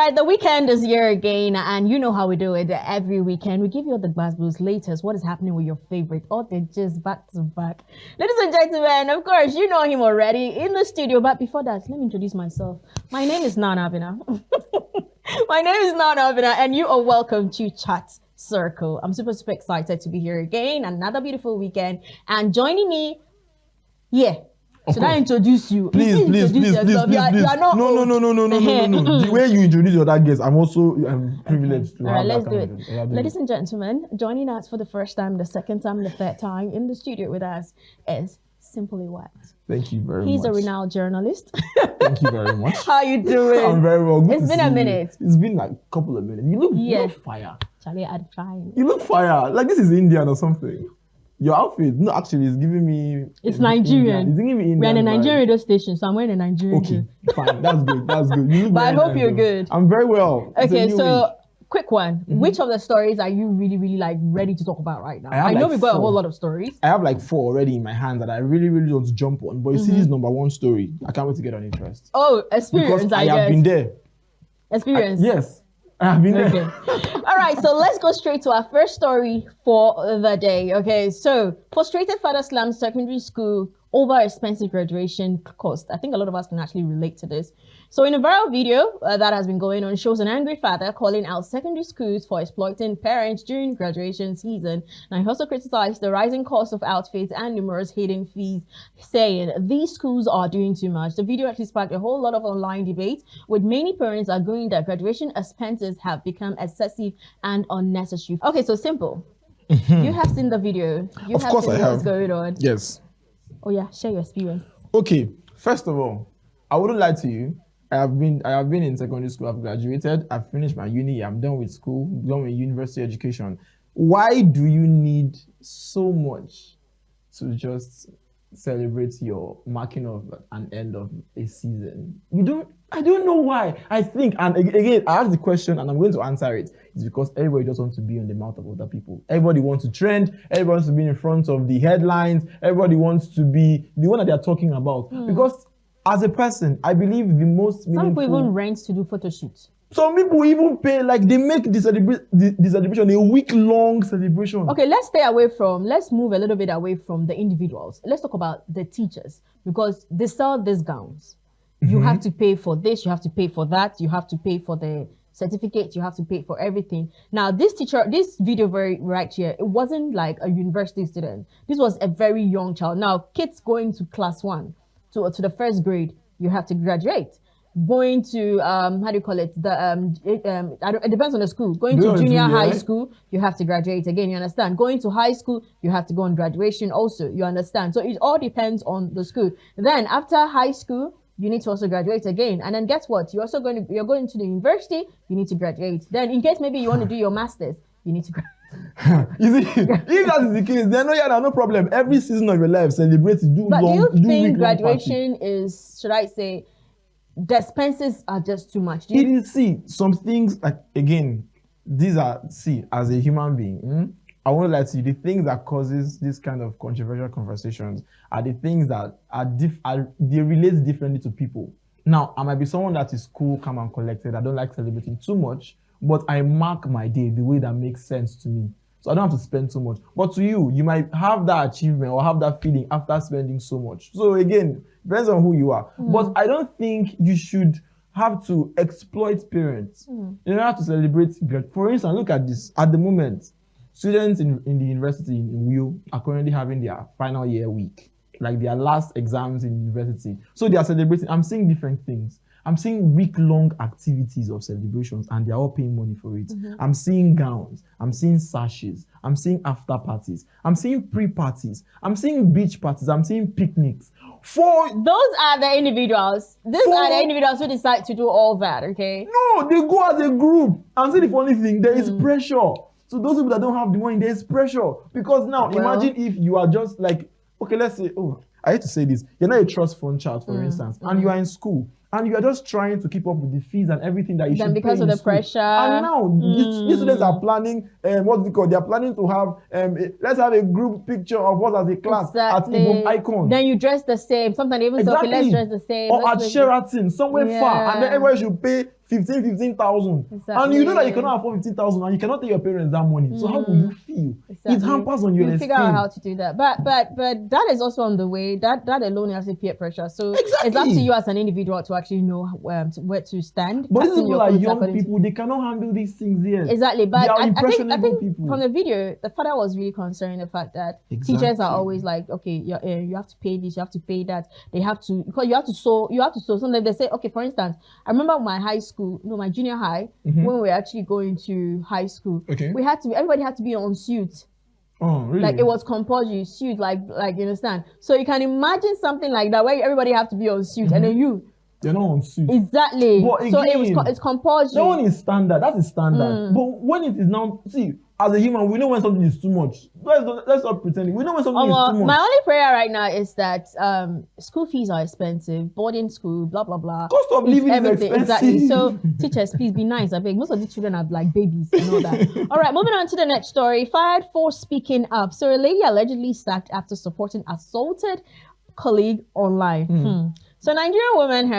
right, the weekend is here again, and you know how we do it every weekend. We give you all the Glasgow's latest, what is happening with your favorite, all the just back to back. Ladies and gentlemen, of course, you know him already in the studio, but before that, let me introduce myself. My name is Naana Abyna. My name is Naana Abyna, and you are welcome to Chat Circle. I'm super excited to be here again, another beautiful weekend, and joining me, Should I introduce you? Please. You are not No. The way you introduce your other guests, I'm privileged to All have right, let's that do kind it. of Ladies and gentlemen, joining us for the first time, the second time, the third time in the studio with us is Simply What. Thank you very much. He's a renowned journalist. Thank you very much. How you doing? I'm very well. Good It's been a minute. It's been like a couple of minutes. You look fire. Charlie, I'm trying. You look fire. Like this is Indian or something. Your outfit, no, actually, it's giving me. It's Nigerian. It's giving me Indian. We're in a Nigerian radio station, so I'm wearing a Nigerian. Okay, fine. That's good. You look but I very hope nice, you're though. good. I'm very well. Okay, so quick one. Which of the stories are you really like ready to talk about right now? I know we've got a whole lot of stories. I have like 4 already in my hand that I really want to jump on. But you see this number 1 story, I can't wait to get on interest. Oh, experience, because I I guess. have been there. Experience. Yes, I have been there. Okay. All right, so let's go straight to our first story for the day. Okay, so frustrated father slams secondary school over expensive graduation cost. I think a lot of us can actually relate to this. So in a viral video that has been going on, shows an angry father calling out secondary schools for exploiting parents during graduation season. Now, he also criticized the rising cost of outfits and numerous hidden fees, saying these schools are doing too much. The video actually sparked a whole lot of online debate, with many parents arguing that graduation expenses have become excessive and unnecessary. Okay, so simple. You have seen the video. You Of have course seen I have. what's going on. Yes. Oh yeah, share your experience. Okay, first of all, I wouldn't lie to you. I have been in secondary school. I've graduated. I've finished my uni. I'm done with school, done with university education. Why do you need so much to just celebrate your marking of an end of a season? I don't know why. I think, and again, I asked the question and I'm going to answer it. It's because everybody just wants to be on the mouth of other people. Everybody wants to trend. Everybody wants to be in front of the headlines. Everybody wants to be the one that they're talking about. Because as a person, I believe the most meaningful... Some people even rent to do photo shoots. Some people even pay, like they make the celebration a week-long celebration. Okay, let's move a little bit away from the individuals. Let's talk about the teachers, because they sell these gowns. You have to pay for this, you have to pay for that, you have to pay for the certificate, you have to pay for everything. Now, this video right here, it wasn't like a university student. This was a very young child. Now, kids going to class 1 to the first grade, you have to graduate. Going to how do you call it? It depends on the school. Going to junior high school, you have to graduate again. You understand? Going to high school, you have to go on graduation also. You understand? So it all depends on the school. Then after high school, you need to also graduate again. And then guess what? You're going to the university. You need to graduate. Then in case maybe you want to do your masters, you need to graduate. You see, if that is the case, then no problem. Every season of your life, celebrate it. But do you think graduation is, should I say, the expenses are just too much? Some things, like, again, as a human being, I won't lie to you, the things that causes this kind of controversial conversations are the things that they relate differently to people. Now, I might be someone that is cool, calm and collected. I don't like celebrating too much, but I mark my day the way that makes sense to me. So I don't have to spend so much. But to you, you might have that achievement or have that feeling after spending so much. So again, depends on who you are. But I don't think you should have to exploit parents. You don't have to celebrate. For instance, look at this. At the moment, students in the university in Uyo are currently having their final year week, like their last exams in university. So they are celebrating. I'm seeing different things. I'm seeing week-long activities of celebrations and they're all paying money for it. I'm seeing gowns. I'm seeing sashes. I'm seeing after parties. I'm seeing pre-parties. I'm seeing beach parties. I'm seeing picnics. Those are the individuals. These are the individuals who decide to do all that, okay? No, they go as a group. And see the funny thing, there is pressure. So those people that don't have the money, there's pressure. Because now, imagine if you are just like, okay, let's say, I hate to say this, you're not a trust fund child, for instance, and you are in school, and you are just trying to keep up with the fees and everything that you Then should because pay of in the school. pressure. And now these students are planning, what's it called? They are planning to have, let's have a group picture of us as a class at Ibom Icon. Then you dress the same. Sometimes they even say, okay, let's dress the same. Or at Sheraton, somewhere far, and then everybody should pay 15,000. Exactly. And you know that you cannot afford 15,000 and you cannot tell your parents that money. So how will you feel? Exactly. It hampers on your you esteem. figure out how to do that. But that is also on the way. That alone is peer pressure. So Exactly. it's up to you as an individual to actually know where to stand. But these people are young people. They cannot handle these things yet. Exactly. But they are I think people. from the video, the father was really concerned the fact that teachers are always like, okay, you have to pay this, you have to pay that. They have to, because you have to sew. Sometimes they say, okay, for instance, I remember my junior high, when we were actually going to high school, everybody had to be on suit. Oh, really? Like it was compulsory suit, like you understand. So you can imagine something like that where everybody have to be on suit, and then they're not on suit. Exactly. But again, so it's compulsory. That one is standard. That is standard. But when it is now, see, as a human, we know when something is too much. Let's not pretend. We know when something is too much. My only prayer right now is that school fees are expensive, boarding school, blah blah blah. Cost of living is expensive. Exactly. So teachers, please be nice. I beg. Most of the children are like babies and all that. All right, moving on to the next story. Fired for speaking up. So a lady allegedly sacked after supporting assaulted colleague online. So a Nigerian woman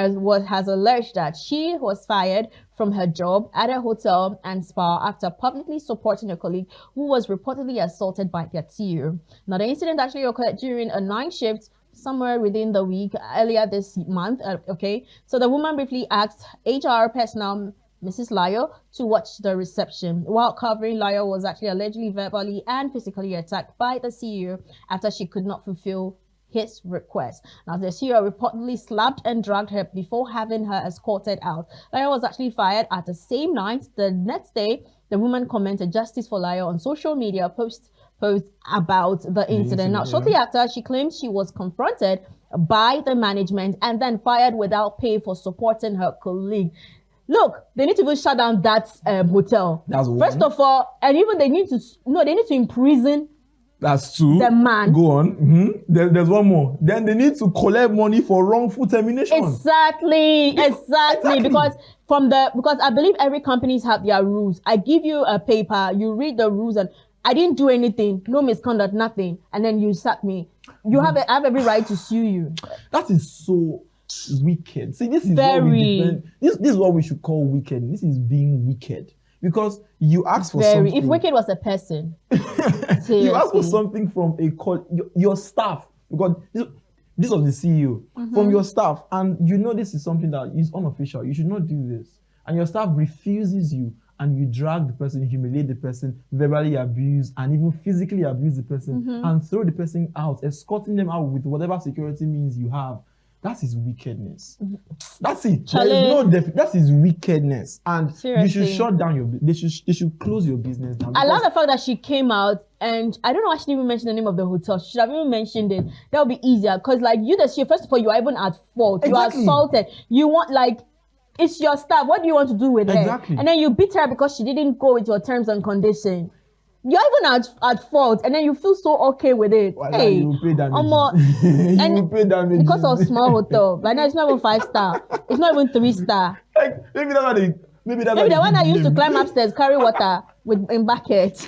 has alleged that she was fired from her job at a hotel and spa after publicly supporting a colleague who was reportedly assaulted by their CEO. Now, the incident actually occurred during a night shift somewhere within the week earlier this month. So the woman briefly asked HR personnel Mrs. Lyo to watch the reception. While covering, Lyo was actually allegedly verbally and physically attacked by the CEO after she could not fulfill his request. Now, the CEO reportedly slapped and dragged her before having her escorted out. Lyo was actually fired at the same night. The next day, the woman commented justice for Lyo on social media post about the incident. Now, shortly after, she claimed she was confronted by the management and then fired without pay for supporting her colleague. Look, they need to even shut down that hotel. That's one. First of all, and even they need to imprison. That's two. The man. Go on. There's one more. Then they need to collect money for wrongful termination. Exactly. Because I believe every companies have their rules. I give you a paper, you read the rules, and I didn't do anything, no misconduct, nothing, and then you sack me. I have every right to sue you. That is so wicked. See, this is this is what we should call wicked. This is being wicked. Because you ask for something. If wicked was a person. You ask for something from your staff. Because this was the CEO. From your staff. And you know this is something that is unofficial. You should not do this. And your staff refuses you. And you drag the person, humiliate the person, verbally abuse, and even physically abuse the person. And throw the person out, escorting them out with whatever security means you have. That is wickedness. That's it. That is wickedness. And seriously, you should shut down they should close your business down. I love the fact that she came out, and I don't know why she didn't even mention the name of the hotel. She should have even mentioned it. That would be easier. Because like you, the CEO, first of all, you are even at fault. Exactly. You are assaulted. You want it's your staff. What do you want to do with her? And then you beat her because she didn't go with your terms and conditions. You're even at fault, and then you feel so okay with it. Well, hey, you will pay damage. You will pay damage because of small hotel. But now it's not even 5-star. It's not even 3-star. Maybe the one that used to climb upstairs, carry water in bucket.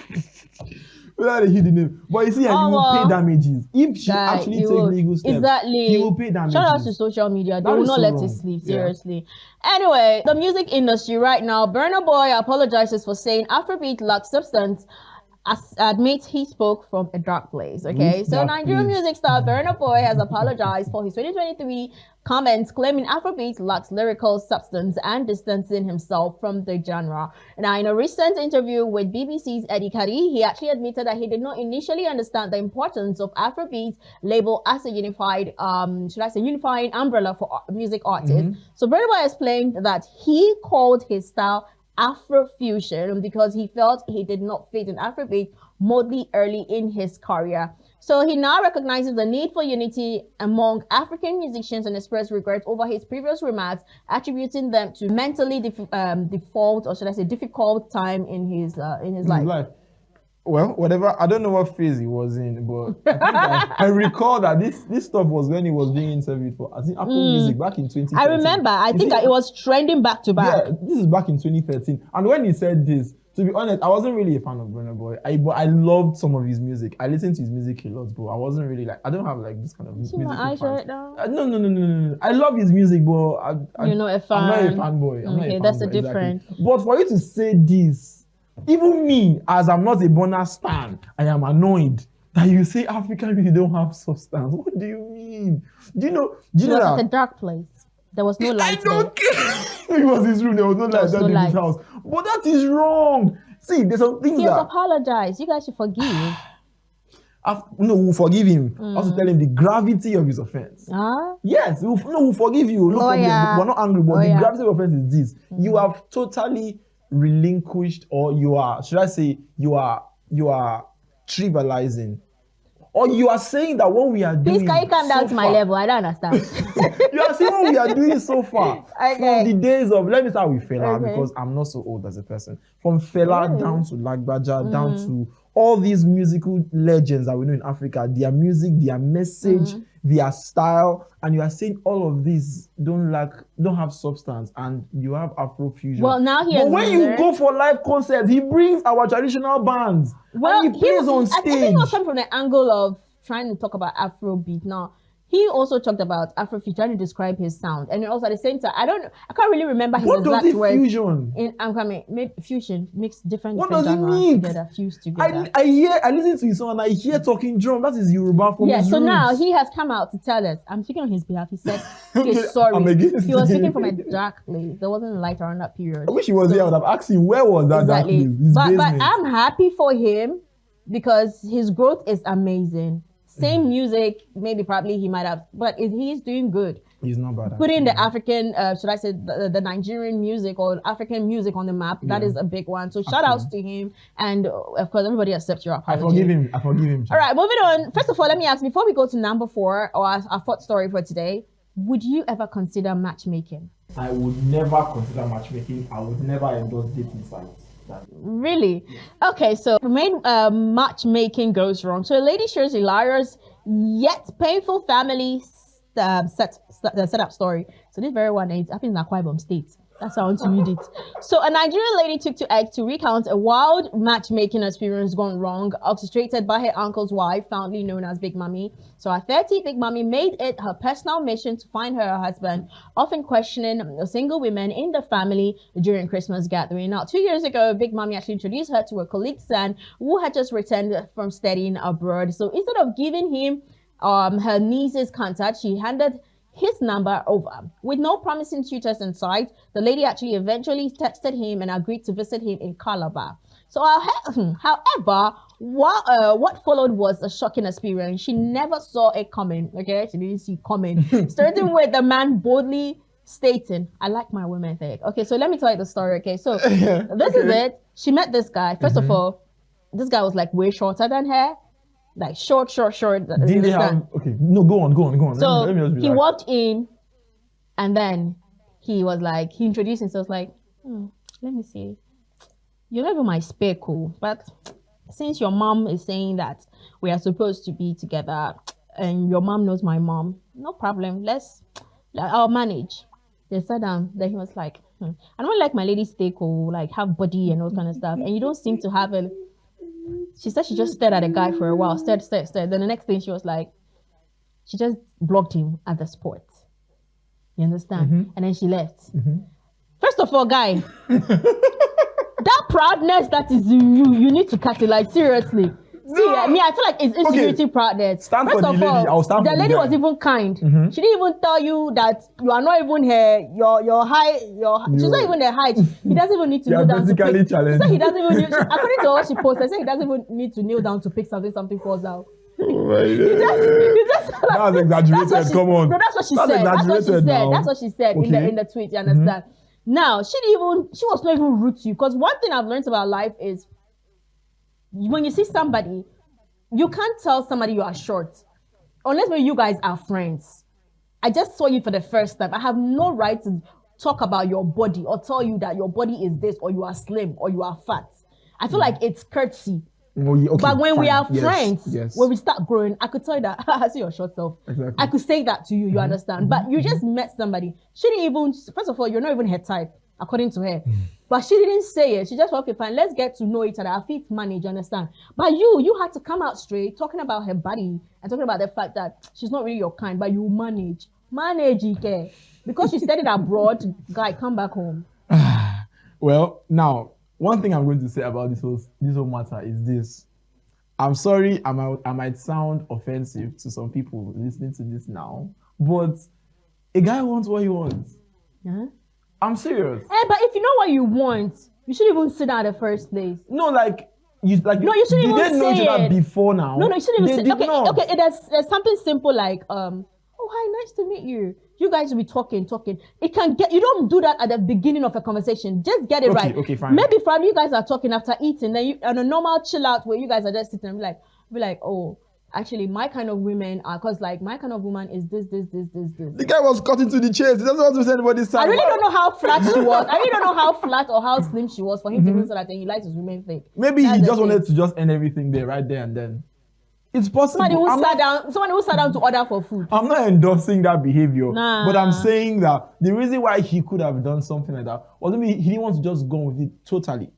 Without a hidden name. But you see, you will pay damages. If she actually takes legal steps, he will pay damages. Shout out to social media. They will not let it sleep, seriously. Anyway, the music industry right now, Burna Boy apologizes for saying Afrobeat lacks substance. Admits he spoke from a dark place. So Nigerian music star Burna Boy has apologized for his 2023 comments claiming Afrobeat lacks lyrical substance and distancing himself from the genre. Now, in a recent interview with BBC's Eddie Kari, he actually admitted that he did not initially understand the importance of Afrobeat label as a unifying umbrella for music artists. So Burna Boy explained that he called his style Afrofusion because he felt he did not fit in Afrobeat modely early in his career. So he now recognizes the need for unity among African musicians and expressed regret over his previous remarks, attributing them to mentally difficult time in his life. Well, whatever. I don't know what phase he was in, but I think I recall that this stuff was when he was being interviewed for, I think, Apple Music back in 2013. I remember. I think it was trending back to back. Yeah, this is back in 2013. And when he said this, to be honest, I wasn't really a fan of Burna Boy. But I loved some of his music. I listened to his music a lot, but I wasn't really like, I don't have like this kind of music. My eyes right now. No. I love his music, but You're not a fan. I'm not a fanboy. Okay, that's a different. Exactly. But for you to say this, even me, as I'm not a Burna stan, I am annoyed that you say African people don't have substance. What do you mean? Do you know that? It's a dark place. There was no light. I don't care. It was his room. There was no light in his house. But that is wrong. See, there's some things he has apologized. You guys should forgive. We'll forgive him. Also tell him the gravity of his offense. Yes, we'll forgive you. No problem. We're not angry, but the gravity of offense is this. You have totally relinquished, or you are trivializing. Or you are saying that what we are doing. Please, can you come down to my level? I don't understand. You are saying what we are doing so far. From the days of, let me start with Fela, because I'm not so old as a person. From Fela down to Lagbaja, down to all these musical legends that we know in Africa, their music, their message, their style, and you are saying all of these don't have substance, and you have Afrofusion. Well, now but when you go for live concerts, he brings our traditional bands. Well, and he plays on stage. I think it was coming from the angle of trying to talk about Afrobeat. Now, he also talked about Afrofusion, trying to describe his sound, and also at the same time, I can't really remember his exact words. Fusion? Maybe fusion mix different does it mean? Fused together. I listen to his song and I hear talking drum. That is Yoruba from his roots. Now he has come out to tell us. I'm speaking on his behalf. He said, "Okay, sorry." He was speaking from a dark place. There wasn't light around that period. I wish he was here. I would have asked him where was that dark place. But I'm happy for him because his growth is amazing. Same music, maybe probably he might have, but he's doing good. He's not bad. Putting the African, should I say, the Nigerian music or African music on the map, that is a big one. So shout outs to him. And of course, everybody accepts your apology. I forgive him. All right, moving on. First of all, let me ask, before we go to number 4, or our fourth story for today, would you ever consider matchmaking? I would never consider matchmaking. I would never endorse dating sites. Really? Okay, so the main matchmaking goes wrong. So a lady shares a hilarious yet painful family setup story. So this very one happens in Akwa Ibom State. That's how I want to read it. So a Nigerian lady took to X to recount a wild matchmaking experience gone wrong, orchestrated by her uncle's wife, fondly known as Big Mommy. So our 30 Big Mommy made it her personal mission to find her husband, often questioning the single women in the family during Christmas gathering. Now, 2 years ago, Big Mommy actually introduced her to a colleague's son who had just returned from studying abroad. So instead of giving him her niece's contact, she handed his number over. With no promising tutors in sight, the lady actually eventually texted him and agreed to visit him in Calabar. So, however, what followed was a shocking experience. She never saw it coming. Okay, she didn't see it coming. Starting with the man boldly stating, "I like my women thick." Okay, so let me tell you the story. Okay, so this is it. She met this guy. First of all, this guy was like way shorter than her. Like short. Did they have, okay, no, go on. So let me he walked in, and then he was like, he introduced himself like, let me see, you're not even my speckle, but since your mom is saying that we are supposed to be together, and your mom knows my mom, no problem, I'll manage. They sat down. Then he was like, I don't like my lady speckle, like have body and all kind of stuff, and you don't seem to have a. She said she just stared at a guy for a while, stared. Then the next thing she was like, she just blocked him at the spot. You understand? And then she left. First of all, guy, that proudness that is in you need to cut it, like seriously. See, I feel like it's insecurity proudness. Stand for the lady. I'll stand for the lady was even kind. She didn't even tell you that you are not even your height. She's not even the height. He doesn't even need to kneel down to pick. She said he doesn't even need, according to what she posted, he doesn't even need to kneel down to pick something falls out. That's exaggerated. Come on. No, that's what she said. That's what she said in the tweet. You understand? Now she was not even rude to you, because one thing I've learned about life is, when you see somebody, you can't tell somebody you are short unless when you guys are friends. I just saw you for the first time. I have no right to talk about your body or tell you that your body is this, or you are slim, or you are fat. I feel like it's courtesy Oh, yeah, okay, but when we fine. are Yes, friends, yes. when we start growing, I could tell you that I see your short self. Exactly. I could say that to you, you understand? But you just met somebody. She didn't even, first of all, you're not even her type, according to her. But she didn't say it. She just, okay, fine, let's get to know each other. Our feet manage, you understand? But you had to come out straight, talking about her body and talking about the fact that she's not really your kind, but you manage. Manage, Ike. Because she studied abroad, guy, come back home. Well, now, one thing I'm going to say about this whole matter is this. I'm sorry, I might sound offensive to some people listening to this now, but a guy wants what he wants. Huh? I'm serious. But if you know what you want, you shouldn't even sit down at the first place. No, you shouldn't even did they know each say other it. before now? No, you shouldn't even They say. did not. Okay. There's something simple like oh hi, nice to meet you. You guys will be talking. It can get. You don't do that at the beginning of a conversation. Just get it right. Okay, fine. Maybe probably you guys are talking after eating, then you on a normal chill out where you guys are just sitting and be like, oh, actually my kind of women are, cause like my kind of woman is this. The guy was cutting to the chase. He doesn't want to say anybody's side. I really don't know how flat she was. I really don't know how flat or how slim she was for him to do so that he likes his women fake. Maybe he just wanted to just end everything there, right there and then. It's possible. Somebody who sat down to order for food. I'm not endorsing that behavior, Nah. but I'm saying that the reason why he could have done something like that was maybe he didn't want to just go with it totally.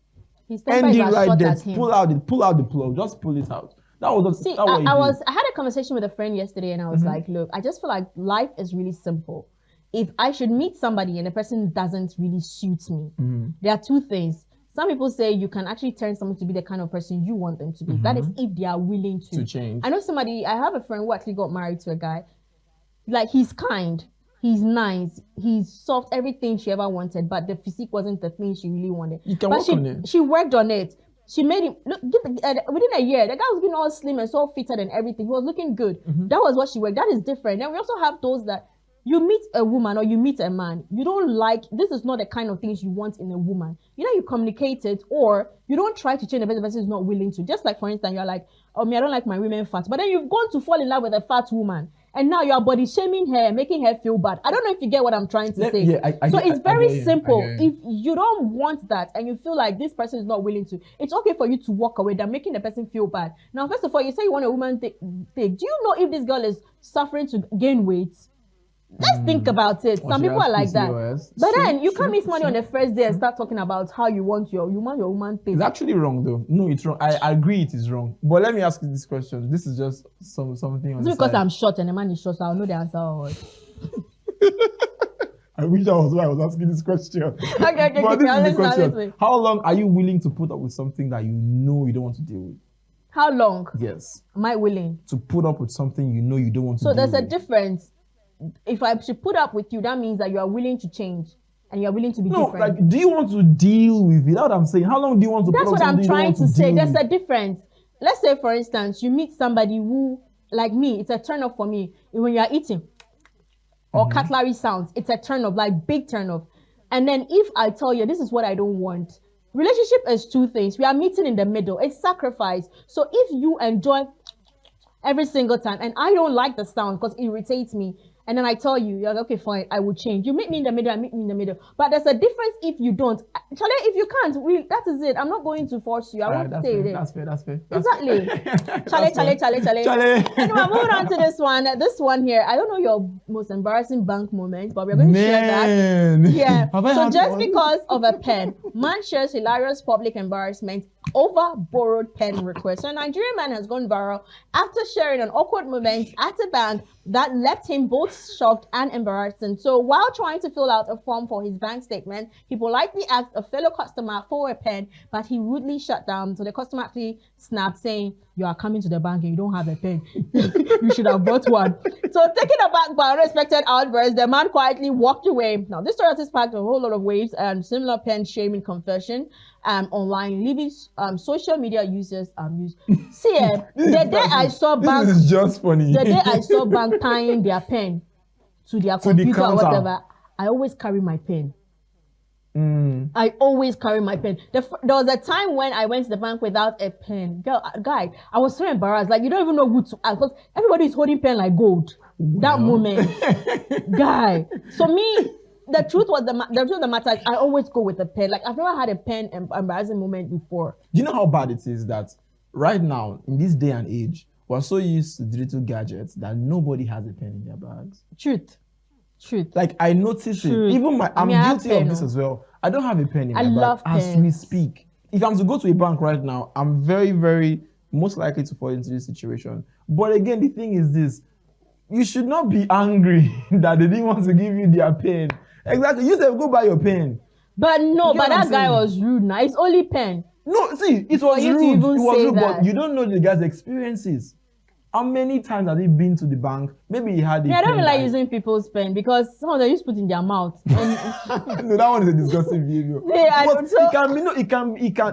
His temper End is it as right short there. as him. Pull out the plug. Just pull it out. That was See, that what he did. I had a conversation with a friend yesterday, and I was like, look, I just feel like life is really simple. If I should meet somebody and the person doesn't really suit me, there are two things. Some people say you can actually turn someone to be the kind of person you want them to be. That is if they are willing to change. I have a friend who actually got married to a guy. Like, he's kind, he's nice, he's soft, everything she ever wanted, but the physique wasn't the thing she really wanted. You can but work on it. She worked on it. She made him look within a year. The guy was getting all slim and so fitted and everything. He was looking good. That was what she worked. That is different. Then we also have those that you meet a woman or you meet a man, you don't like, this is not the kind of things you want in a woman. You communicate it, or you don't try to change the person is not willing to. Just like, for instance, you're like, oh, I don't like my women fat. But then you've gone to fall in love with a fat woman. And now you're body shaming her, making her feel bad. I don't know if you get what I'm trying to say. So it's very simple. If you don't want that and you feel like this person is not willing to, it's okay for you to walk away than making the person feel bad. Now, first of all, you say you want a woman take. Do you know if this girl is suffering to gain weight? Let's think about it. Some people are like that. But then you can't meet somebody on the first day and start talking about how you want your woman thing. It's actually wrong though. No, it's wrong. I agree it is wrong. But let me ask you this question. This is just something on the because side. I'm short and the man is short, so I'll know the answer. I wish that was why I was asking this question. Okay, But this is the question. listen. How long are you willing to put up with something that you know you don't want to deal with? How long Yes. am I willing To put up with something you know you don't want to So deal there's a with. difference. If I should put up with you, that means that you are willing to change and you are willing to be No, different. like, do you want to deal with it? That's what I'm saying. How long do you want to That's put up what I'm something you don't trying want to say. deal There's with? a difference. Let's say, for instance, you meet somebody who, like me, it's a turn off for me. When you are eating or cutlery sounds, it's a turn off, like big turn off. And then if I tell you, this is what I don't want. Relationship is two things. We are meeting in the middle. It's sacrifice. So if you enjoy every single time and I don't like the sound because it irritates me, and then I tell you, you're like, okay, fine, I will change. You meet me in the middle, I meet me in the middle. But there's a difference if you don't. Charlie, if you can't, that is it. I'm not going to force you. I won't stay there. That's fair. Exactly. Charlie. Anyway, moving on to this one. This one here, I don't know your most embarrassing bank moment, but we're going to share that. Yeah. So just because of a pen, man shares hilarious public embarrassment over borrowed pen request. So a Nigerian man has gone viral after sharing an awkward moment at a bank that left him both shocked and embarrassed. And so while trying to fill out a form for his bank statement, he politely asked a fellow customer for a pen, but he rudely shut down. So the customer actually snapped, saying, "You are coming to the bank and you don't have a pen. You should have bought one." So taken aback by unexpected outburst, the man quietly walked away. Now this story has sparked a whole lot of waves and similar pen shaming confession online, leaving social media users amused. See, the day I saw bank, this is just funny. the day I saw bank tying their pen to their computer or whatever, I always carry my pen. I always carry my pen. There was a time when I went to the bank without a pen. Guy, I was so embarrassed. Like, you don't even know who to ask because everybody is holding pen like gold. That moment, guy. So me, the truth of the matter is I always go with a pen. Like, I've never had a pen embarrassing moment before. Do you know how bad it is that right now, in this day and age, we're so used to digital gadgets that nobody has a pen in their bags. Truth. Like I notice it. Even I'm guilty of this as well. I don't have a pen in my bag as we speak. If I'm to go to a bank right now, I'm very, very most likely to fall into this situation. But again, the thing is this: you should not be angry that they didn't want to give you their pen. Exactly. You said go buy your pen. But no, but that guy was rude now. It's only pen. No, see, it was rude. It was rude, but you don't know the guy's experiences. How many times has he been to the bank? Maybe he had a pen. I don't really like using people's pen because some of them used to put in their mouth. No, that one is a disgusting behavior. Yeah, but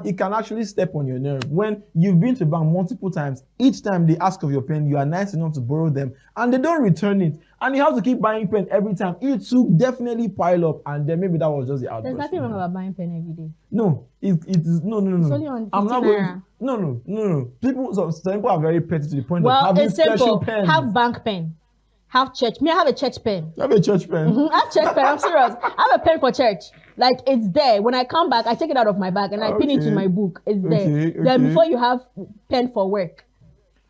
it can actually step on your nerve. When you've been to the bank multiple times, each time they ask of your pen, you are nice enough to borrow them, and they don't return it. And you have to keep buying pen every time. It should definitely pile up, and then maybe that was just the outburst. There's nothing wrong about buying pen every day. No, it is no. It's only on I'm not going. No. Some people are very petty to the point of having special pens. Have bank pen, have church. Me, I have a church pen. You have a church pen. I have church pen. I'm serious. I have a pen for church. Like it's there. When I come back, I take it out of my bag and I pin it in my book. It's there. Then before you have pen for work.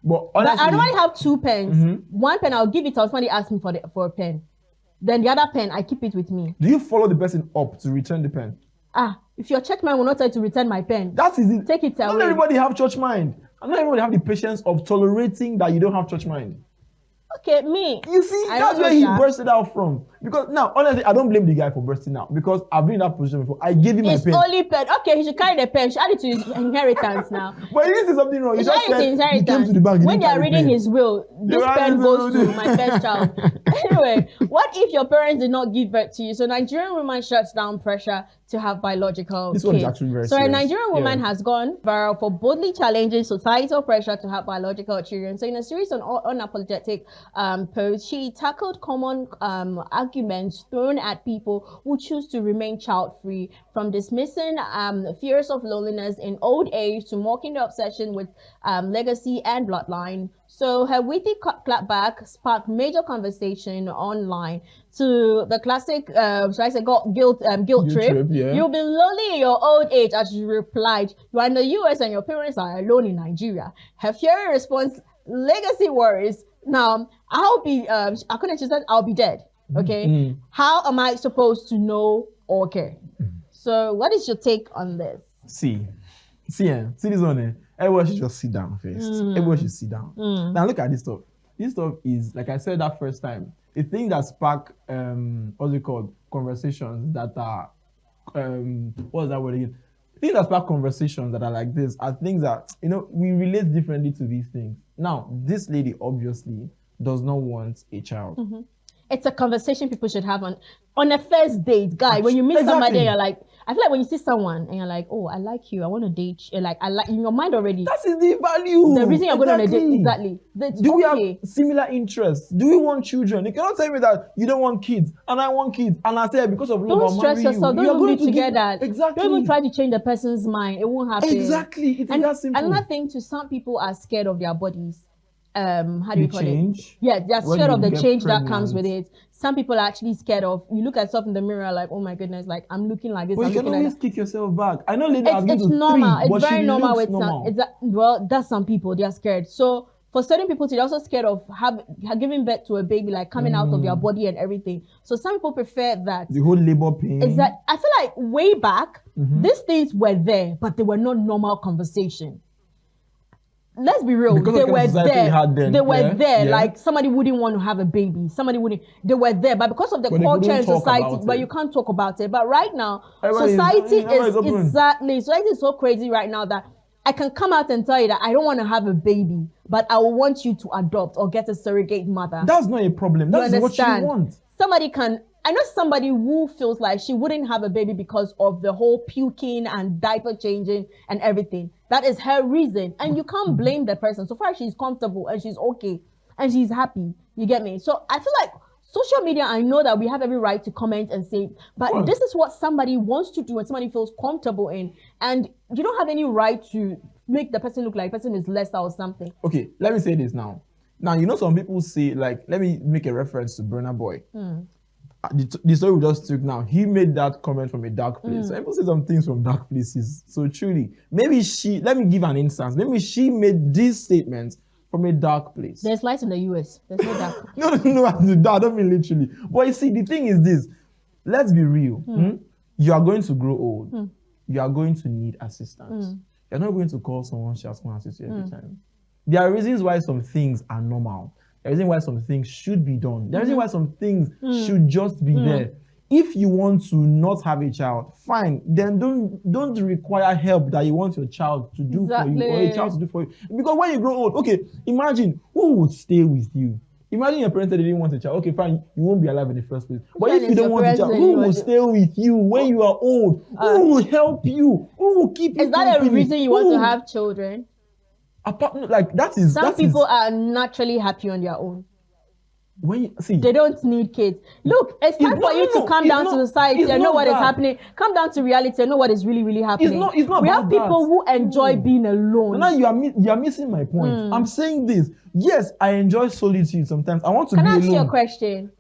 But honestly, I normally have two pens. One pen I'll give it. Somebody ask me for a pen. Then the other pen I keep it with me. Do you follow the person up to return the pen? If your church man will not tell you to return my pen, that is it. Take it away. Not everybody have church mind. And not everybody have the patience of tolerating that you don't have church mind. Okay, me. You see, that's where he bursted out from. Because now, honestly, I don't blame the guy for bursting out because I've been in that position before. I gave him my pen. It's only pen. Okay, he should carry the pen. He should add it to his inheritance now. But he didn't say something wrong. He just said he came to the bank. When they are reading his will, this pen goes to my first child. Anyway, what if your parents did not give birth to you? So Nigerian woman shuts down pressure to have biological kids. One is actually very serious. A Nigerian woman has gone viral for boldly challenging societal pressure to have biological children. So in a series on unapologetic posts, she tackled common arguments thrown at people who choose to remain child-free, from dismissing fears of loneliness in old age to mocking the obsession with legacy and bloodline. So her witty clapback sparked major conversation online to the classic, should I say, guilt trip. Yeah. You'll be lonely in your old age, as she replied. You are in the US and your parents are alone in Nigeria. Her fiery response, legacy worries. Now, I'll be, she said, I'll be dead. Okay. How am I supposed to know or care? So what is your take on this? See this one here. Everyone should just sit down first. Everyone should sit down. Now look at this stuff. This stuff is, like I said that first time, a thing that spark what's it called? Conversations that are what's that word again? Things that spark conversations that are like this are things that, we relate differently to these things. Now, this lady obviously does not want a child. It's a conversation people should have on a first date, guy. When you meet somebody and you're like, I feel like when you see someone and you're like, oh, I like you, I want to date you, like, I like in your mind already. That is the value. The reason you're going on a date, exactly. Do we have similar interests? Do we want children? You cannot tell me that you don't want kids and I want kids and I say because of love, don't stress yourself. Don't even be together. Exactly. Don't even try to change the person's mind. It won't happen. Exactly. It's that simple. Another thing, to some people are scared of their bodies. How do you call it? Yeah, they're when scared of the change pregnant. that comes with it. Some people are actually scared of, you look at yourself in the mirror like, oh my goodness, like I'm looking like this. But you can always kick yourself back. I know ladies have it's normal. It's very normal with normal. That's some people, they are scared. So for certain people, they're also scared of giving birth to a baby, like coming out of their body and everything. So some people prefer that. The whole labor pain. Exactly. I feel like way back, these things were there, but they were not normal conversation. Let's be real. They were there. They were there. Like somebody wouldn't want to have a baby. Somebody wouldn't. They were there, but because of the culture and society, but you can't talk about it. But right now, society is so crazy right now that I can come out and tell you that I don't want to have a baby, but I will want you to adopt or get a surrogate mother. That's not a problem. That's what you want. I know somebody who feels like she wouldn't have a baby because of the whole puking and diaper changing and everything. That is her reason. And you can't blame the person. So far, she's comfortable and she's okay and she's happy. You get me? So I feel like social media, I know that we have every right to comment and say, but this is what somebody wants to do and somebody feels comfortable in. And you don't have any right to make the person look like the person is lesser or something. Okay, let me say this now. Now, some people say, like, let me make a reference to Burna Boy. the story we just took now, he made that comment from a dark place. So people say some things from dark places. So truly, maybe let me give an instance. Maybe she made these statements from a dark place. There's light in the US. There's no dark. No, I don't mean literally. But you see, the thing is this. Let's be real. You are going to grow old. You are going to need assistance. You're not going to call someone just to assist you every time. There are reasons why some things are normal. There are reasons why some things should be done. There are reasons why some things should just be there. If you want to not have a child, fine. Then don't require help that you want your child to do for you or a child to do for you. Because when you grow old, okay, imagine who would stay with you. Imagine your parents said they didn't want a child. Okay, fine, you won't be alive in the first place. But if you don't want a child, who will stay with you when you are old? Who will help you? Who will keep you? Is that a reason you want to have children? Like some people are naturally happy on their own. When you see, they don't need kids. Look, it's time for you to come down to society and know what is happening. Come down to reality and know what is really, really happening. It's not we have people who enjoy being alone. Now you are missing my point. I'm saying this. Yes, I enjoy solitude sometimes. I want to be alone. Can I ask you a question?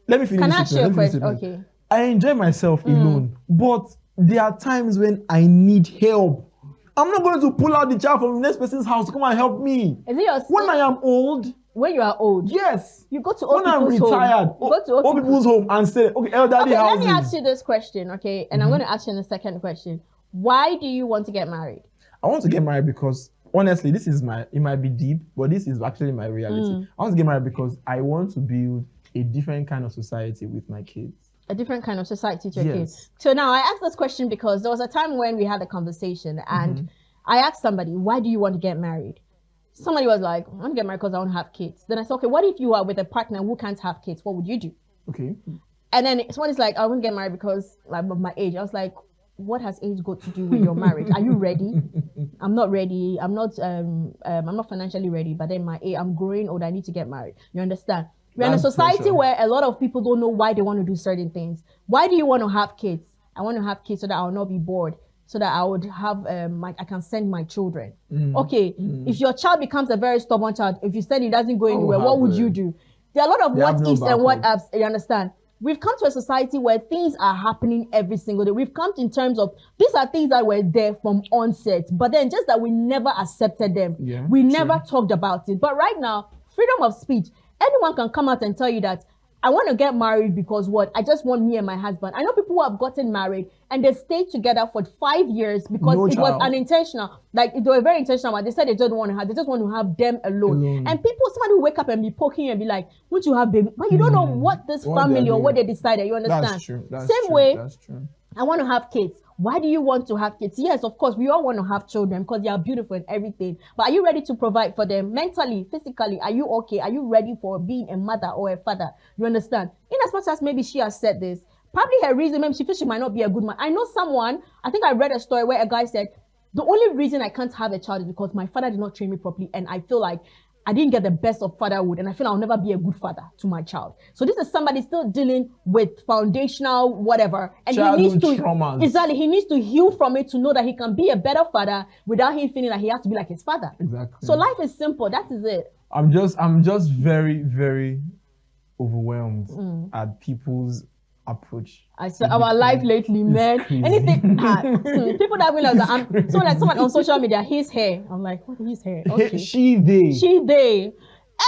Let me finish. Can I ask you a question? Okay. I enjoy myself alone, but there are times when I need help. I'm not going to pull out the child from the next person's house to come and help me. Is it your when I am old? When you are old? Yes. You go to old people's home. When I'm retired, you go to old people's home and say, okay, elderly houses. Let me ask you this question, okay? And I'm going to ask you the second question. Why do you want to get married? I want to get married because, honestly, it might be deep, but this is actually my reality. I want to get married because I want to build a different kind of society with my kids. A different kind of society to your kids. So now I asked this question because there was a time when we had a conversation and I asked somebody, why do you want to get married? Somebody was like, I want to get married because I want to have kids. Then I said, okay, what if you are with a partner who can't have kids? What would you do? Okay. And then somebody's like, I want to get married because like of my age. I was like, what has age got to do with your marriage? Are you ready? I'm not ready. I'm not financially ready, but then I'm growing old. I need to get married. You understand? We're in a society where a lot of people don't know why they want to do certain things. Why do you want to have kids? I want to have kids so that I'll not be bored, so that I would have I can send my children. Okay, if your child becomes a very stubborn child, if you send it doesn't go anywhere, what would you do? There are a lot of what ifs and what ups. You understand? We've come to a society where things are happening every single day. We've come in terms of these are things that were there from onset, but then just that we never accepted them. Yeah, we never talked about it. But right now, freedom of speech. Anyone can come out and tell you that I want to get married because what? I just want me and my husband. I know people who have gotten married and they stayed together for 5 years because it was unintentional. Like they were very intentional, but they said they just want to have them alone. And somebody will wake up and be poking you and be like, won't you have baby? But you don't know what this family or what they decided. You understand? That's true. Same way, I want to have kids. Why do you want to have kids? Yes, of course, we all want to have children because they are beautiful and everything. But are you ready to provide for them mentally, physically? Are you okay? Are you ready for being a mother or a father? You understand? In as much as maybe she has said this, probably her reason, maybe she feels she might not be a good man. I know someone, I think I read a story where a guy said, the only reason I can't have a child is because my father did not train me properly and I feel like I didn't get the best of fatherhood and I feel I'll never be a good father to my child. So this is somebody still dealing with foundational whatever. And he needs to heal from it to know that he can be a better father without him feeling like he has to be like his father. Exactly. So life is simple. That is it. I'm just very, very overwhelmed at people's approach. I said our life lately, man. Anything people that will like someone on social media, his hair. I'm like, what is his hair? Okay. She they.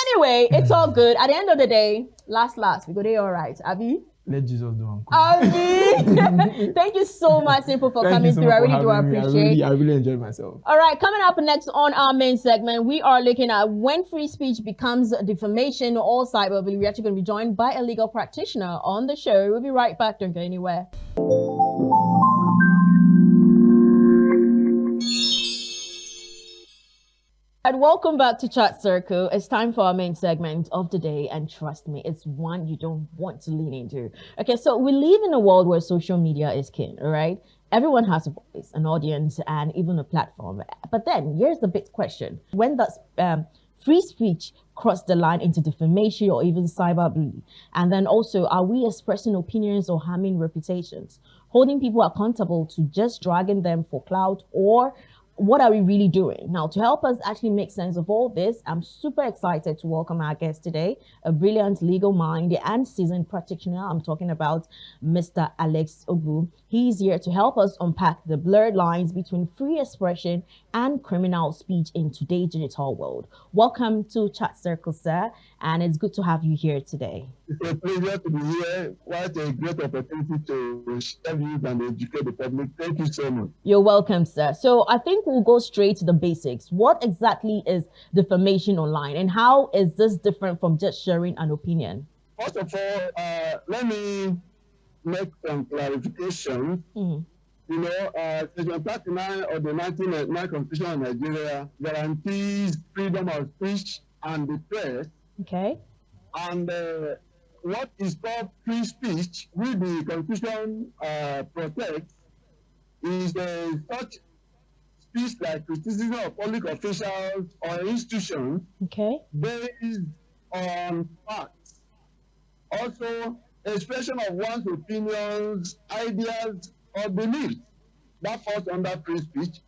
Anyway, it's all good. At the end of the day, last, we go there all right. Abby? Let Jesus do it. Abby! Thank you so much, Simple, for coming through. I really do appreciate it. I really enjoyed myself. All right, coming up next on our main segment, we are looking at when free speech becomes defamation or cyberbullying. We're actually going to be joined by a legal practitioner on the show. We'll be right back. Don't go anywhere. And welcome back to Chat Circle. It's time for our main segment of the day, and trust me, it's one you don't want to lean into. Okay, so we live in a world where social media is king, all right? Everyone has a voice, an audience, and even a platform. But then here's the big question: when does free speech cross the line into defamation or even cyberbullying? And then also, are we expressing opinions or harming reputations, holding people accountable to just dragging them for clout, or what are we really doing? Now, to help us actually make sense of all this, I'm super excited to welcome our guest today, a brilliant legal mind and seasoned practitioner. I'm talking about Mr. Alex Ogboo. He's here to help us unpack the blurred lines between free expression and criminal speech in today's digital world. Welcome to Chat Circle, sir, and it's good to have you here today. It's a pleasure to be here. What a great opportunity to share views and educate the public. Thank you so much. You're welcome, sir. So I think we'll go straight to the basics. What exactly is defamation online, and how is this different from just sharing an opinion? First of all, let me make some clarification. You know, Section 39 of the 1999 Constitution of Nigeria guarantees freedom of speech and the press. Okay. And what is called free speech, which the Constitution protects, is such speech like criticism of public officials or institutions, okay, based on facts. Also, expression of one's opinions, ideas, or beliefs. That falls under free speech.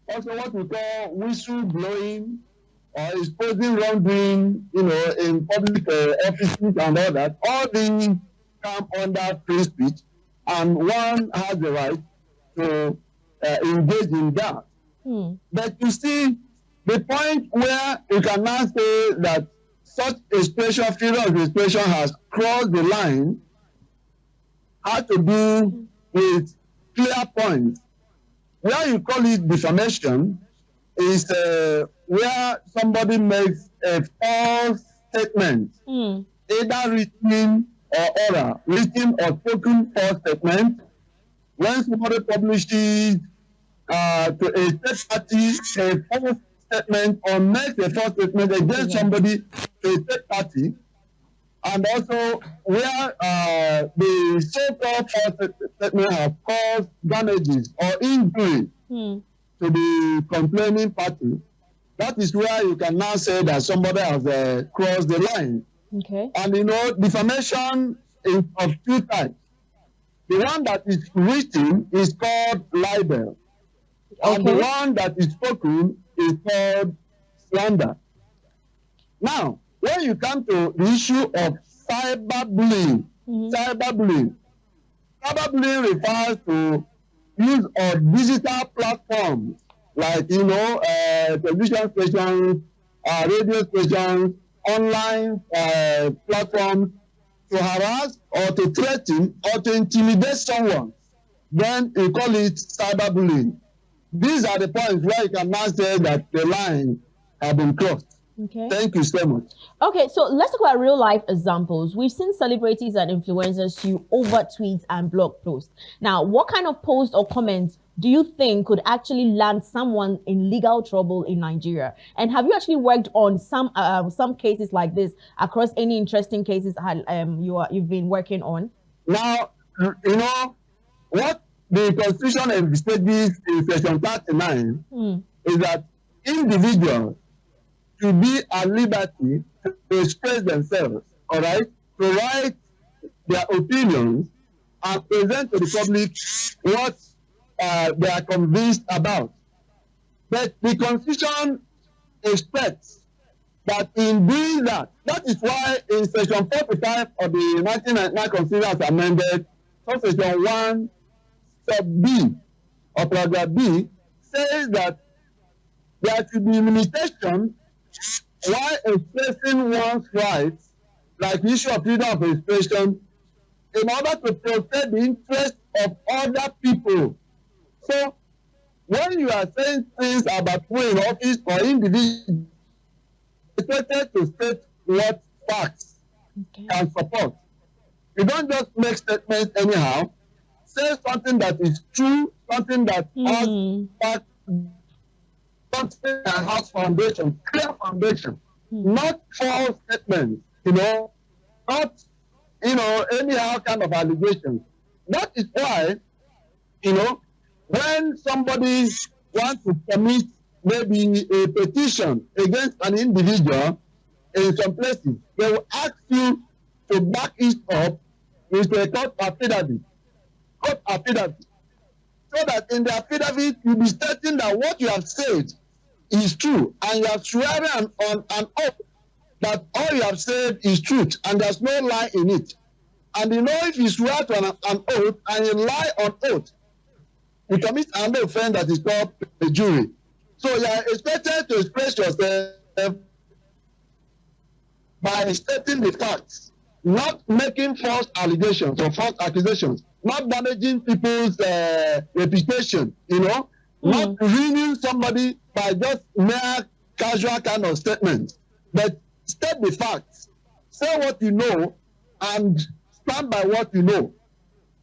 Also, what we call whistle blowing or exposing wrongdoing, you know, in public offices and all that. All these come under free speech, and one has the right to engage in that. But you see, the point where you can now say that such expression, freedom of expression, has crossed the line, has to do with clear points. Where you call it defamation is where somebody makes a false statement, either written or oral, written or spoken false statement. When somebody publishes to a third party a false statement or makes a false statement against somebody to a third party, and also where the so-called false statement have caused damages or injury to the complaining party, that is where you can now say that somebody has crossed the line. Okay. And you know, defamation is of two types. The one that is written is called libel. Okay. And the one that is spoken is called slander. Now, when you come to the issue of cyberbullying, cyberbullying refers to use of digital platforms like, you know, television stations, radio stations, online platforms to harass or to threaten or to intimidate someone. Then you call it cyberbullying. These are the points where you can now say that the line has been crossed. Okay. Thank you so much. Okay, so let's talk about real life examples. We've seen celebrities and influencers sue over tweets and blog posts. Now, what kind of posts or comments do you think could actually land someone in legal trouble in Nigeria? And have you actually worked on some cases like this across any interesting cases you've been working on? Now, you know, what the Constitution envisages in Section 39 is that individuals to be at liberty to express themselves, all right, to write their opinions and present to the public what they are convinced about. But the Constitution expects that in doing that, that is why in Section 45 of the 1999 Constitution as amended, Section 1 sub B or paragraph B says that there should be limitation while expressing one's rights, like the issue of freedom of expression, in order to protect the interests of other people. So, when you are saying things about people in office or individuals, it's expected to state what facts can support. You don't just make statements anyhow. Say something that is true, something that has facts, something that has foundation, clear foundation, not false statements, you know, not, you know, anyhow kind of allegations. That is why, you know, when somebody wants to submit maybe a petition against an individual in some places, they will ask you to back it up with a court affidavit. Court affidavit. so that in the affidavit you'll be stating that what you have said is true, and you are swearing on an oath that all you have said is truth and there's no lie in it. And if you swear to an oath and you lie on oath, you commit another offense that is called perjury. So you are expected to express yourself by stating the facts, not making false allegations or false accusations, not damaging people's reputation, not ruining somebody by just mere casual kind of statement, but state the facts, say what you know, and stand by what you know.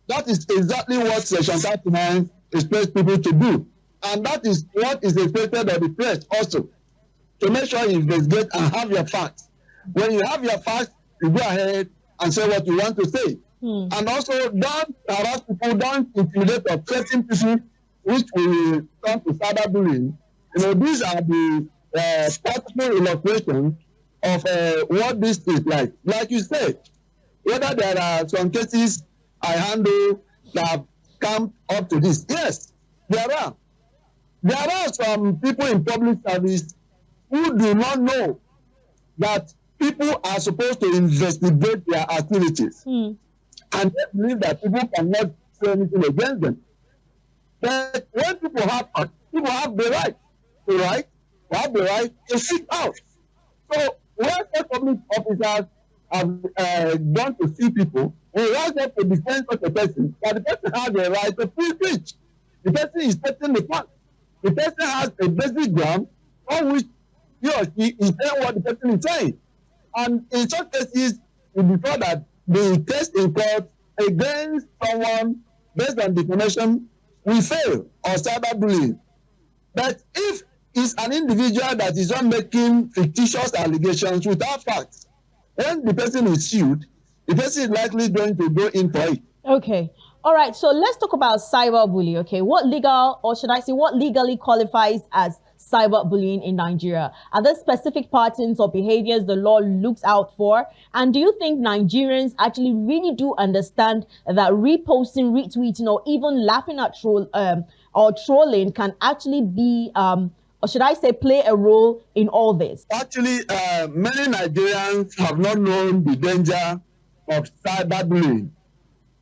That is exactly what Section 39 expects people to do. And that is what is expected of the press also, to make sure you investigate and have your facts. When you have your facts, you go ahead and say what you want to say. And also, don't harass people, don't intimidate or threaten people, which will come to cyberbullying. These are the practical illustrations of what this is like. Like you said, whether there are some cases I handle that have come up to this. Yes, there are. There are some people in public service who do not know that people are supposed to investigate their activities. And they believe that people cannot say anything against them. But when people have the right to seek out. So when the public officers have gone to see people, we want them to defend such a person, that the person has the right to free speech. The person is taking the fact. The person has a basic ground on which he or she is saying what the person is saying. And in some cases, we prefer that the case in court against someone based on defamation will fail, or cyberbullying. But if it's an individual that is not making fictitious allegations without facts, when the person is sued, the person is likely going to go in for it. Okay. All right. So let's talk about cyberbullying. Okay. What legally qualifies as cyberbullying in Nigeria? Are there specific patterns or behaviors the law looks out for? And do you think Nigerians actually really do understand that reposting, retweeting, or even laughing at trolling can actually be, or should I say, play a role in all this? Actually, many Nigerians have not known the danger of cyberbullying.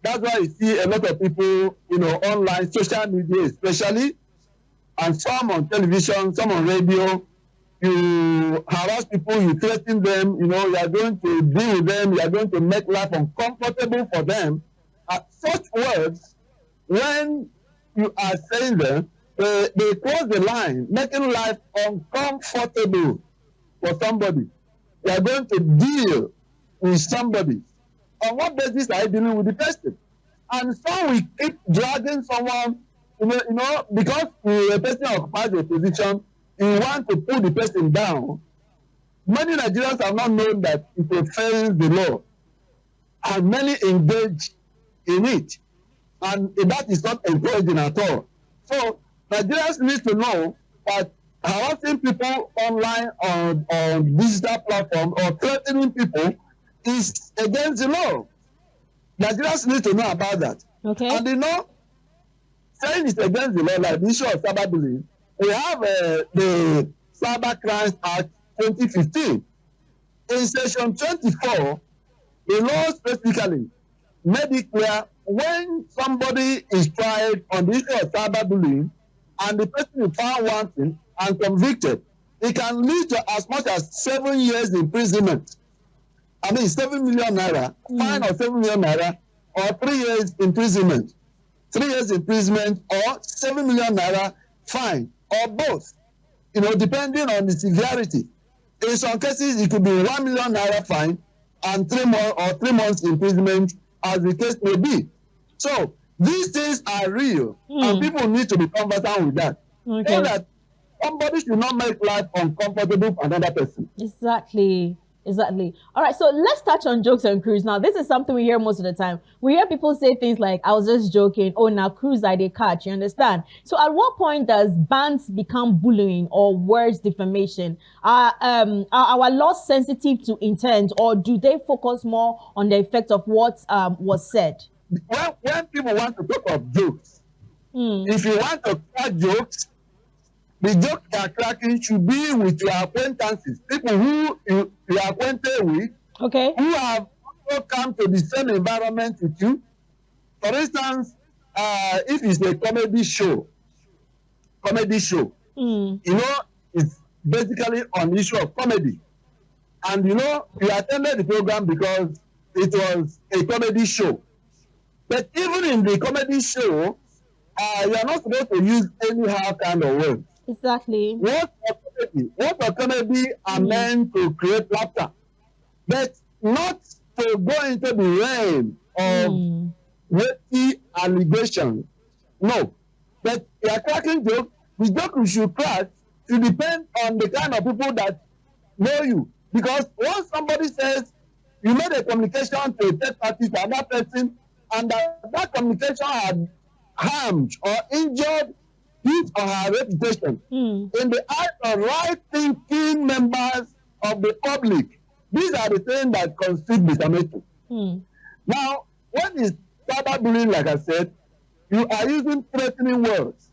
That's why you see a lot of people, online, social media especially, and some on television, some on radio. You harass people, you threaten them, you are going to deal with them, you are going to make life uncomfortable for them. Such words, when you are saying them, they cross the line, making life uncomfortable for somebody. You are going to deal with somebody. On what basis are you dealing with the person? And so we keep dragging someone, because a person occupies a position, you want to pull the person down. Many Nigerians have not known that it offends the law, and many engage in it. And that is not encouraging at all. So Nigerians need to know that harassing people online on digital platforms or threatening people is against the law. Nigerians need to know about that. Okay. And saying it's against the law, like the issue of cyberbullying, we have the Cyber Crimes Act 2015. In section 24, the law specifically made it clear when somebody is tried on the issue of cyberbullying and the person is found wanting and convicted, it can lead to as much as 7 years imprisonment. 7 million naira, fine or 7 million naira, or 3 years imprisonment. 3 years imprisonment or 7 million naira fine, or both, depending on the severity. In some cases, it could be 1 million naira fine and 3 months imprisonment, as the case may be. So these things are real, and people need to be conversant with that. Okay. So that somebody should not make life uncomfortable for another person. Exactly. All right, so let's touch on jokes and cruise. Now, this is something we hear most of the time. We hear people say things like, I was just joking. Oh, now cruise I did catch, you understand? So at what point does bans become bullying or worse, defamation? Are our laws sensitive to intent, or do they focus more on the effect of what was said? When people want to talk of jokes, If you want to crack jokes, the joke you are cracking should be with your acquaintances, people who you are acquainted with, Okay. who have also come to the same environment with you. For instance, if it's a comedy show, you know, it's basically on the issue of comedy. And you know, you attended the program because it was a comedy show. But even in the comedy show, you are not supposed to use anyhow kind of words. Exactly. What a comedy are meant to create laughter, but not to go into the realm of weighty allegations. No. But you are cracking jokes. The joke you should crack should depend on the kind of people that know you. Because once somebody says you made a communication to a third party, to another person, and that communication had harmed or injured his or her reputation in the eyes of right-thinking members of the public, these are the things that constitute defamation. Now, when it's cyberbullying, like I said, you are using threatening words.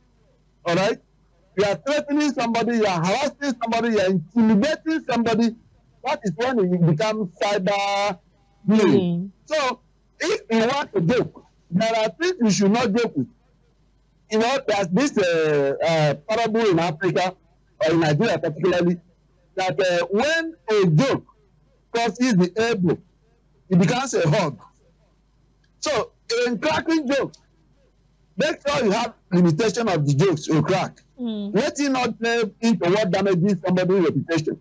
All right? You are threatening somebody, you are harassing somebody, you are intimidating somebody. That is when it becomes cyberbullying. So, if you want to joke, there are things you should not joke with. You know, there's this parable in Africa, or in Nigeria particularly, that when a joke crosses the elbow, it becomes a hug. So, in cracking jokes, make sure you have limitation of the jokes you crack. Let it not delve into what damages somebody's reputation.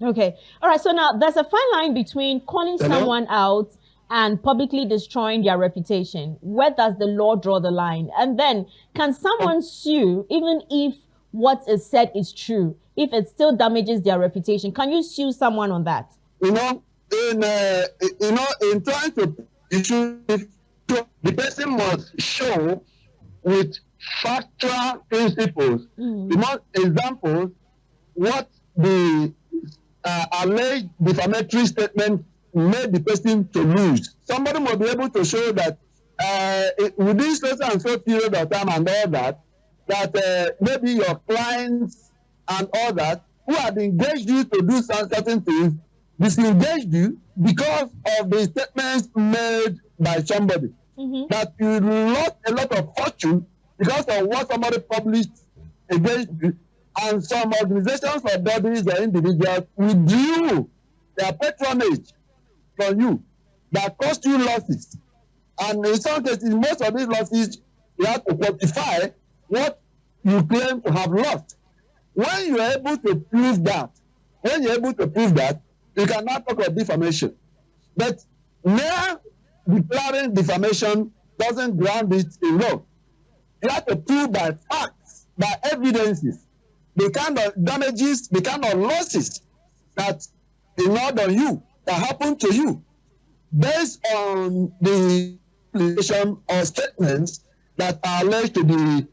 Okay. All right. So now there's a fine line between calling someone out and publicly destroying their reputation. Where does the law draw the line? And then, can someone sue even if what is said is true, if it still damages their reputation? Can you sue someone on that? You know, in trying to issue, the person must show with factual principles. You know, examples, what the alleged defamatory statement made the person to lose. Somebody must be able to show that within so and so period of time and all that, that maybe your clients and all that who had engaged you to do some certain things disengaged you because of the statements made by somebody. That you lost a lot of fortune because of what somebody published against you, and some organizations or bodies or individuals withdrew their patronage from you that cost you losses. And in some cases, most of these losses, you have to quantify what you claim to have lost. When you are able to prove that, you can now talk of defamation. But mere declaring defamation doesn't ground it in law. You have to prove by facts, by evidences, the kind of damages, the kind of losses that occurred on you, that happened to you, based on the allegation or statements that are alleged to be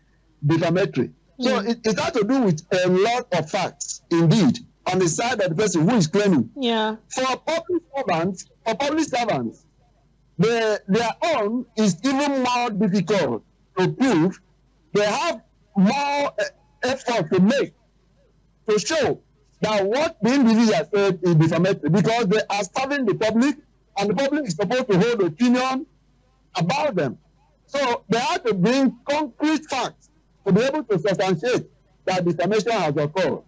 defamatory. So it has to do with a lot of facts, indeed, on the side of the person who is claiming. Yeah. For public servants, their own is even more difficult to prove. They have more effort to make to show that what the individual said is defamatory, because they are serving the public, and the public is supposed to hold opinion about them. So they have to bring concrete facts to be able to substantiate that defamation has occurred.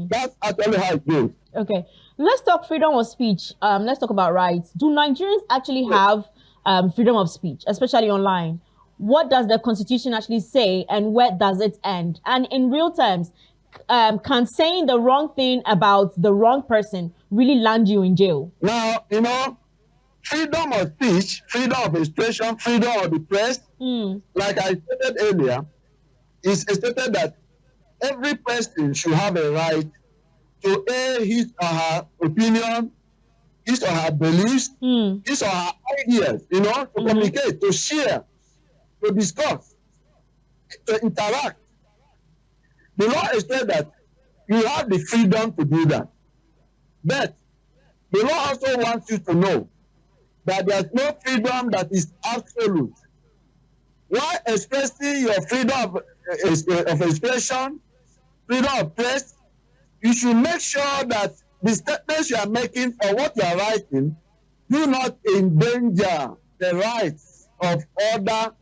That's actually how it goes. Okay. Let's talk freedom of speech. Let's talk about rights. Do Nigerians actually have freedom of speech, especially online? What does the Constitution actually say, and where does it end? And in real terms, can saying the wrong thing about the wrong person really land you in jail? Now, you know, freedom of speech, freedom of expression, freedom of the press, like I stated earlier, is stated that every person should have a right to air his or her opinion, his or her beliefs, his or her ideas, you know, to communicate, to share, to discuss, to interact. The law states that you have the freedom to do that. But the law also wants you to know that there's no freedom that is absolute. while expressing your freedom of expression, freedom of press, you should make sure that the statements you are making or what you are writing do not endanger the rights of other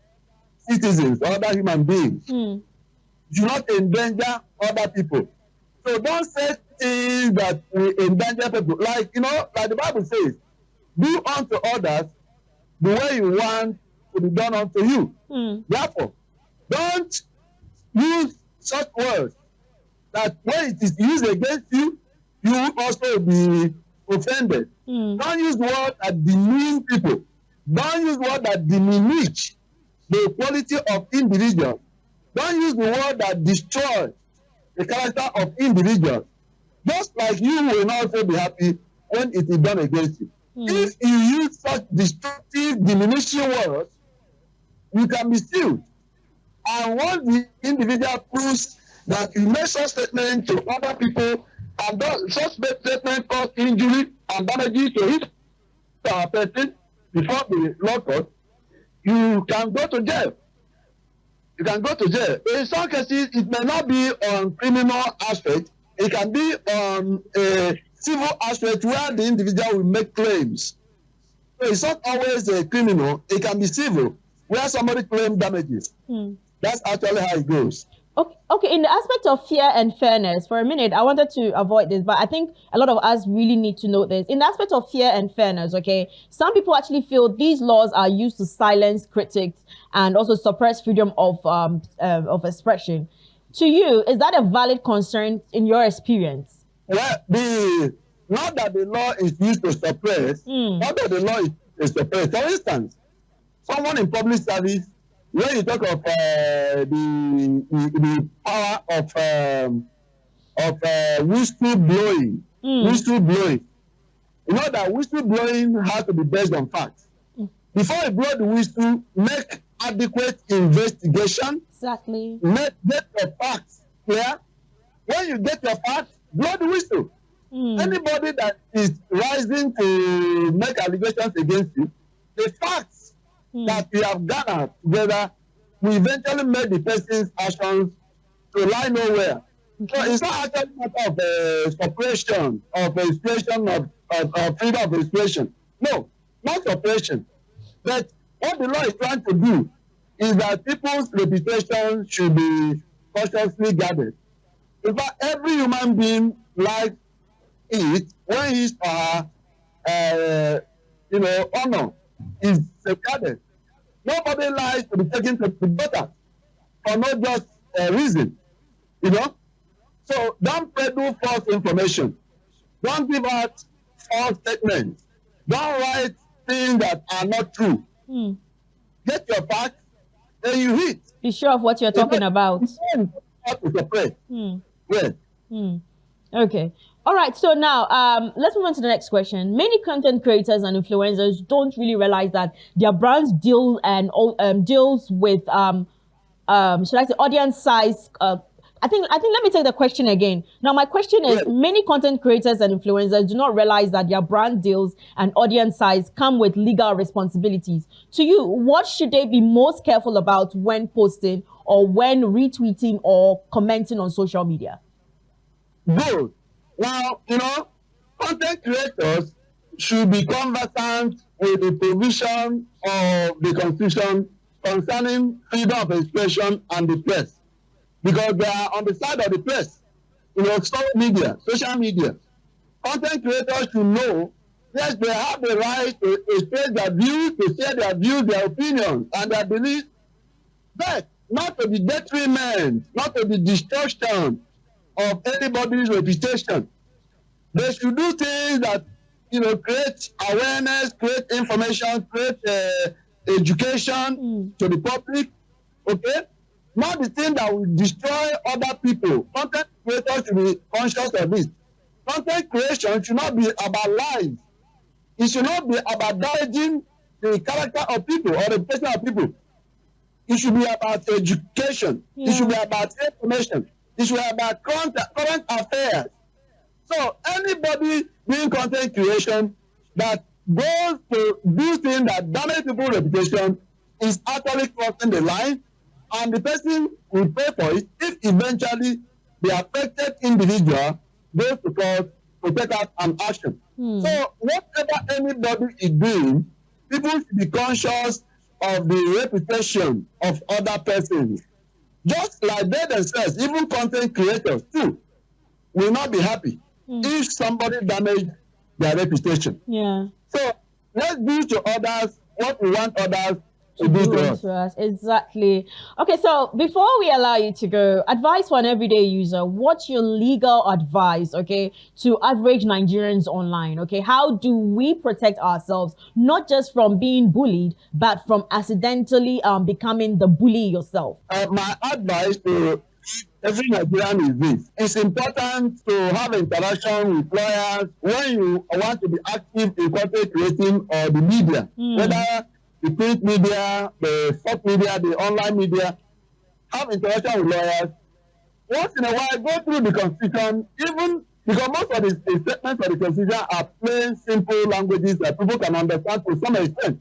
citizens, other human beings. Do not endanger other people. So don't say things that will endanger people. Like, like the Bible says, do unto others the way you want to be done unto you. Therefore, don't use such words that when it is used against you, you will also be offended. Don't use words that demean people. Don't use words that diminish the quality of individuals. Don't use the word that destroys the character of individuals. Just like you will not also be happy when it is done against you. If you use such destructive, diminishing words, you can be sued. And once the individual proves that you make such statement to other people, and such statement cause injury and damages to his person before the law court, you can go to jail. You can go to jail. In some cases, it may not be on criminal aspect. It can be on a civil aspect where the individual will make claims. So it's not always a criminal. It can be civil where somebody claims damages. That's actually how it goes. Okay, in the aspect of fear and fairness, for a minute, I wanted to avoid this, but I think a lot of us really need to know this. In the aspect of fear and fairness, okay, some people actually feel these laws are used to silence critics and also suppress freedom of expression. To you, is that a valid concern in your experience? Well, not that the law is used to suppress, not that the law is to suppress. For instance, someone in public service, when you talk of the power of whistleblowing, you know that whistleblowing has to be based on facts. Before you blow the whistle, make adequate investigation. Exactly. Get your facts clear. When you get your facts, blow the whistle. Anybody that is rising to make allegations against you, the facts that you have gathered together will eventually make the person's actions to lie nowhere. Okay. So it's not actually a matter of suppression of expression of freedom of expression. No, not suppression. But what the law is trying to do is that people's reputation should be cautiously guarded. In fact, every human being likes it when his or her honor is safeguarded. Nobody likes to be taken to the gutter for no just reason, So don't peddle false information. Don't give out false statements. Don't write things that are not true. Get your facts, then you hit. Be sure of what you're talking about. Yes. Okay. All right. So now, let's move on to the next question. Many content creators and influencers don't really realize that their brands deals with should I say audience size. I think let me take the question again. Now, my question is, many content creators and influencers do not realize that their brand deals and audience size come with legal responsibilities. To you, what should they be most careful about when posting or when retweeting or commenting on social media? Good. Now, content creators should be conversant with the provision of the Constitution concerning freedom of expression and the press, because they are on the side of the press. Social media. Content creators should know, yes, they have the right to express their views, to share their views, their opinions, and their beliefs, but not to the detriment, not to the destruction of anybody's reputation. They should do things that create awareness, create information, create education to the public. Okay, not the thing that will destroy other people. Content creators should be conscious of this. Content creation should not be about lies. It should not be about damaging the character of people or the reputation of people. It should be about education. It should be about information. It should be about current affairs. So anybody doing content creation that goes to do things that damage people's reputation is actually crossing the line, and the person will pay for it if eventually the affected individual goes to court to take out an action. So whatever anybody is doing, people should be conscious of the reputation of other persons. Just like they themselves, even content creators too, will not be happy if somebody damaged their reputation. Yeah. So let's do to others what we want others to do to us. Exactly. Okay, so before we allow you to go, advice for an everyday user. What's your legal advice, okay, to average Nigerians online? Okay, how do we protect ourselves, not just from being bullied, but from accidentally becoming the bully yourself? My advice to every Nigerian is this: it's important to have interaction with lawyers when you want to be active in content creating or the media, whether the print media, the soft media, the online media. Have interaction with lawyers. Once in a while, go through the Constitution, even because most of the statements of the Constitution are plain, simple languages that people can understand to some extent.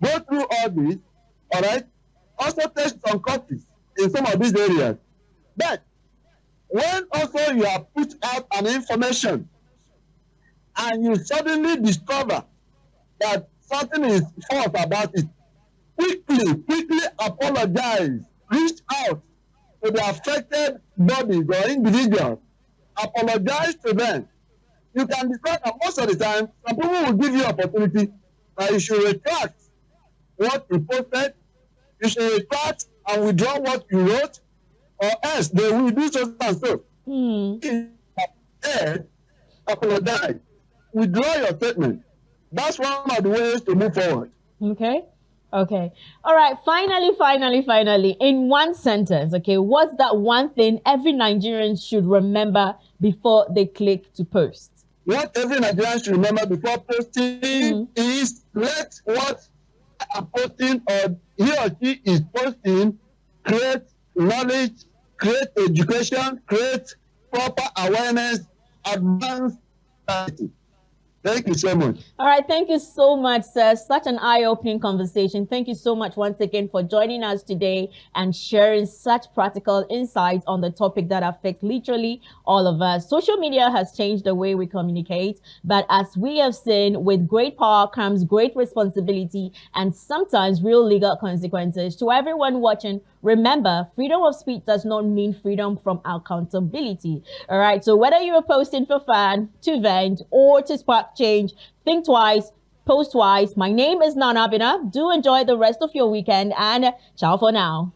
Go through all this, all right? Also take some courses in some of these areas. But when also you have put out an information and you suddenly discover that something is false about it, quickly apologize, reach out to the affected bodies or individuals, apologize to them. You can discover that most of the time, some people will give you opportunity that you should retract what you posted, you should retract and withdraw what you wrote, or else they will do so and so. Apologize, withdraw your statement. That's one of the ways to move forward. Okay. All right. Finally, in one sentence, okay, what's that one thing every Nigerian should remember before they click to post? What every Nigerian should remember before posting is let what I'm posting or he or she is posting create knowledge, create education, create proper awareness, advance society. Thank you so much. All right. Thank you so much, sir. Such an eye-opening conversation. Thank you so much once again for joining us today and sharing such practical insights on the topic that affects literally all of us. Social media has changed the way we communicate, but as we have seen, with great power comes great responsibility and sometimes real legal consequences. To everyone watching, remember, freedom of speech does not mean freedom from accountability. All right. So whether you are posting for fun, to vent, or to spark change, think twice, post twice. My name is Naana Abyna. Do enjoy the rest of your weekend and ciao for now.